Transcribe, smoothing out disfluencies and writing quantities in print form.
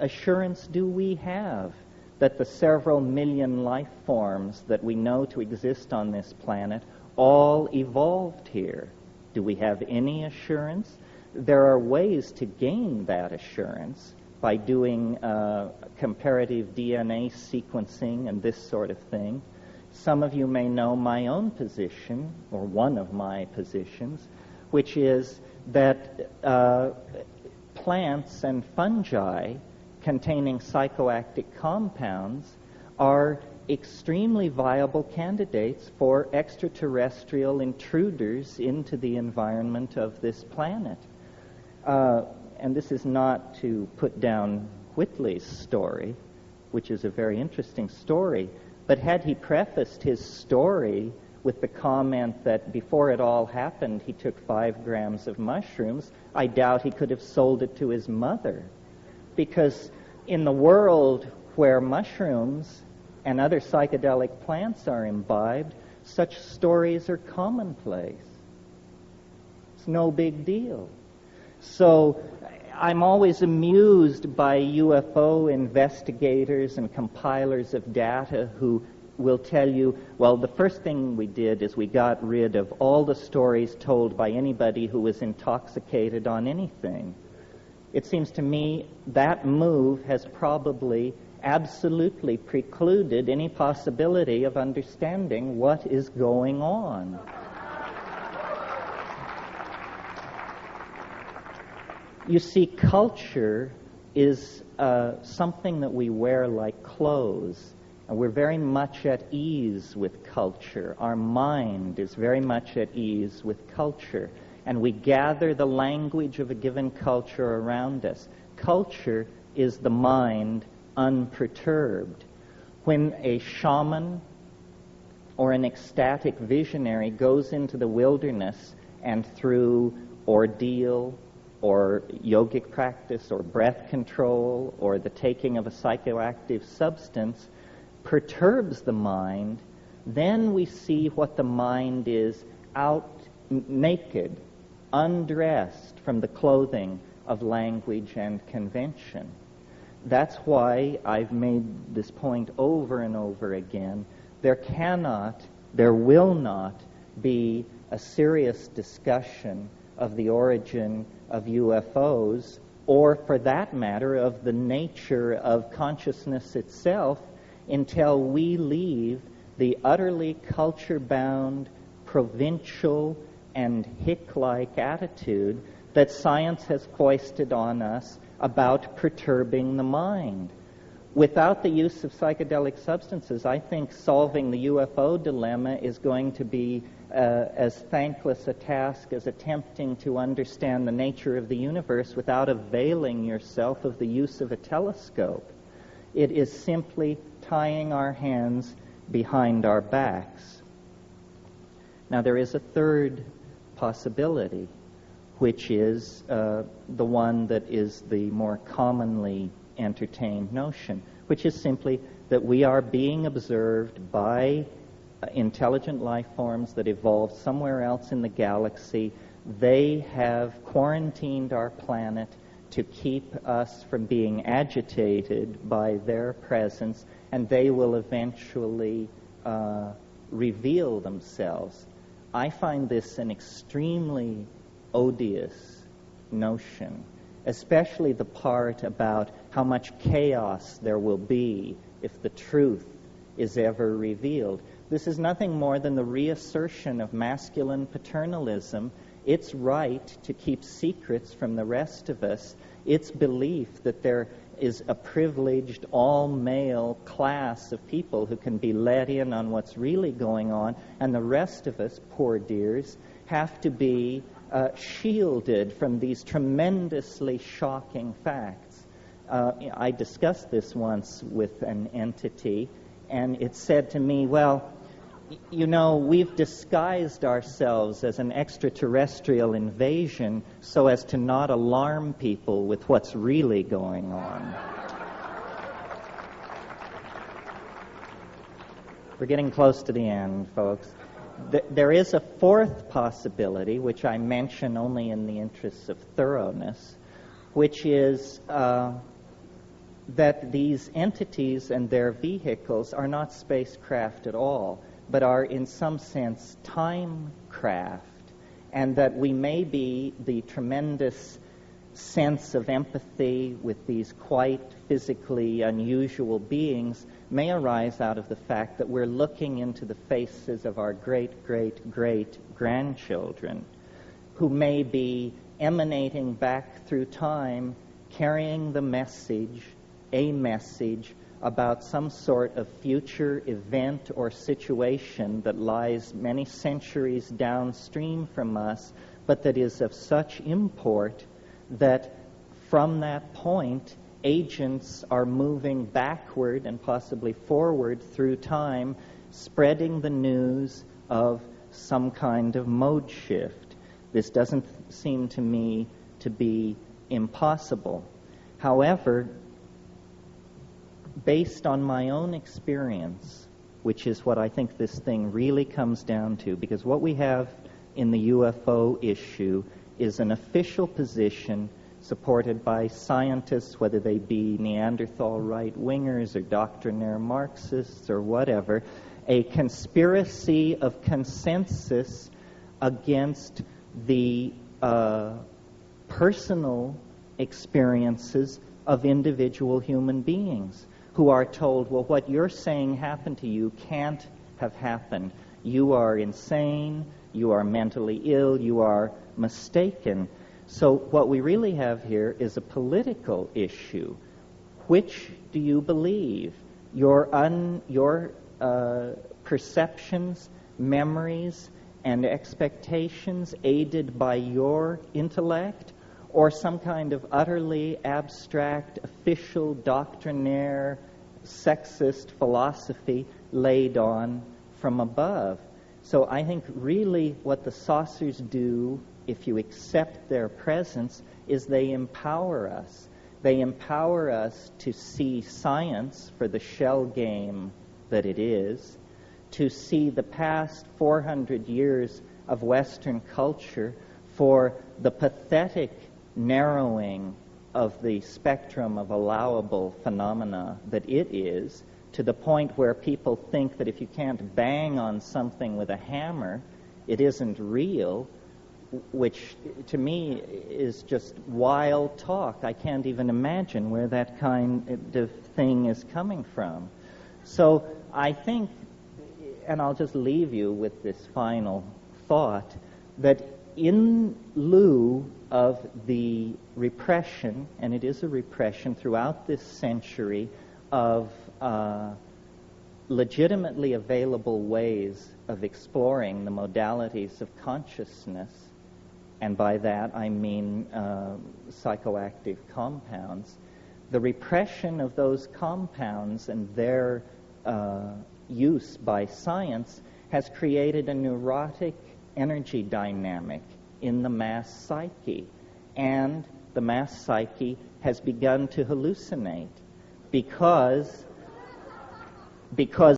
assurance do we have that the several million life forms that we know to exist on this planet all evolved here? Do we have any assurance? There are ways to gain that assurance by doing comparative DNA sequencing and this sort of thing. Some of you may know my own position, or one of my positions, which is that plants and fungi containing psychoactive compounds are extremely viable candidates for extraterrestrial intruders into the environment of this planet. And this is not to put down Whitley's story, which is a very interesting story, but had he prefaced his story with the comment that before it all happened he took 5 grams of mushrooms, I doubt he could have sold it to his mother. Because in the world where mushrooms and other psychedelic plants are imbibed, such stories are commonplace. It's no big deal. So I'm always amused by UFO investigators and compilers of data who will tell you, well, the first thing we did is we got rid of all the stories told by anybody who was intoxicated on anything. It seems to me that move has probably absolutely precluded any possibility of understanding what is going on. You see, culture is something that we wear like clothes, and we're very much at ease with culture. Our mind is very much at ease with culture, and we gather the language of a given culture around us. Culture is the mind unperturbed. When a shaman or an ecstatic visionary goes into the wilderness and through ordeal or yogic practice or breath control or the taking of a psychoactive substance perturbs the mind, then we see what the mind is out naked, undressed from the clothing of language and convention. That's why I've made this point over and over again. There will not be a serious discussion of the origin of UFOs, or for that matter, of the nature of consciousness itself, until we leave the utterly culture-bound, provincial, and hick-like attitude that science has foisted on us about perturbing the mind. Without the use of psychedelic substances, I think solving the UFO dilemma is going to be as thankless a task as attempting to understand the nature of the universe without availing yourself of the use of a telescope. It is simply tying our hands behind our backs. Now, there is a third possibility, which is the one that is the more commonly entertained notion, which is simply that we are being observed by intelligent life forms that evolved somewhere else in the galaxy. They have quarantined our planet to keep us from being agitated by their presence, and they will eventually reveal themselves. I find this an extremely odious notion, especially the part about how much chaos there will be if the truth is ever revealed. This is nothing more than the reassertion of masculine paternalism, its right to keep secrets from the rest of us, its belief that there is a privileged all-male class of people who can be let in on what's really going on, and the rest of us, poor dears, have to be shielded from these tremendously shocking facts. I discussed this once with an entity, and it said to me, well, you know, we've disguised ourselves as an extraterrestrial invasion so as to not alarm people with what's really going on. We're getting close to the end, folks. There is a fourth possibility, which I mention only in the interests of thoroughness, which is that these entities and their vehicles are not spacecraft at all, but are in some sense time craft, and that we may be the tremendous sense of empathy with these quite physically unusual beings may arise out of the fact that we're looking into the faces of our great-great-great-grandchildren, who may be emanating back through time, carrying the message, a message about some sort of future event or situation that lies many centuries downstream from us, but that is of such import that from that point, agents are moving backward and possibly forward through time, spreading the news of some kind of mode shift. This doesn't seem to me to be impossible. However, based on my own experience, which is what I think this thing really comes down to, because what we have in the UFO issue is an official position supported by scientists, whether they be Neanderthal right-wingers or doctrinaire Marxists or whatever, a conspiracy of consensus against the personal experiences of individual human beings who are told, well, what you're saying happened to you can't have happened. You are insane, you are mentally ill, you are mistaken. So what we really have here is a political issue. Which do you believe? Your perceptions, memories, and expectations aided by your intellect, or some kind of utterly abstract, official, doctrinaire, sexist philosophy laid on from above? So I think really what the saucers do, if you accept their presence, is they empower us. They empower us to see science for the shell game that it is, to see the past 400 years of Western culture for the pathetic narrowing of the spectrum of allowable phenomena that it is, to the point where people think that if you can't bang on something with a hammer, it isn't real, which to me is just wild talk. I can't even imagine where that kind of thing is coming from. So I think, and I'll just leave you with this final thought, that in lieu of the repression, and it is a repression throughout this century, of legitimately available ways of exploring the modalities of consciousness, and by that I mean psychoactive compounds, the repression of those compounds and their use by science has created a neurotic energy dynamic in the mass psyche, and the mass psyche has begun to hallucinate because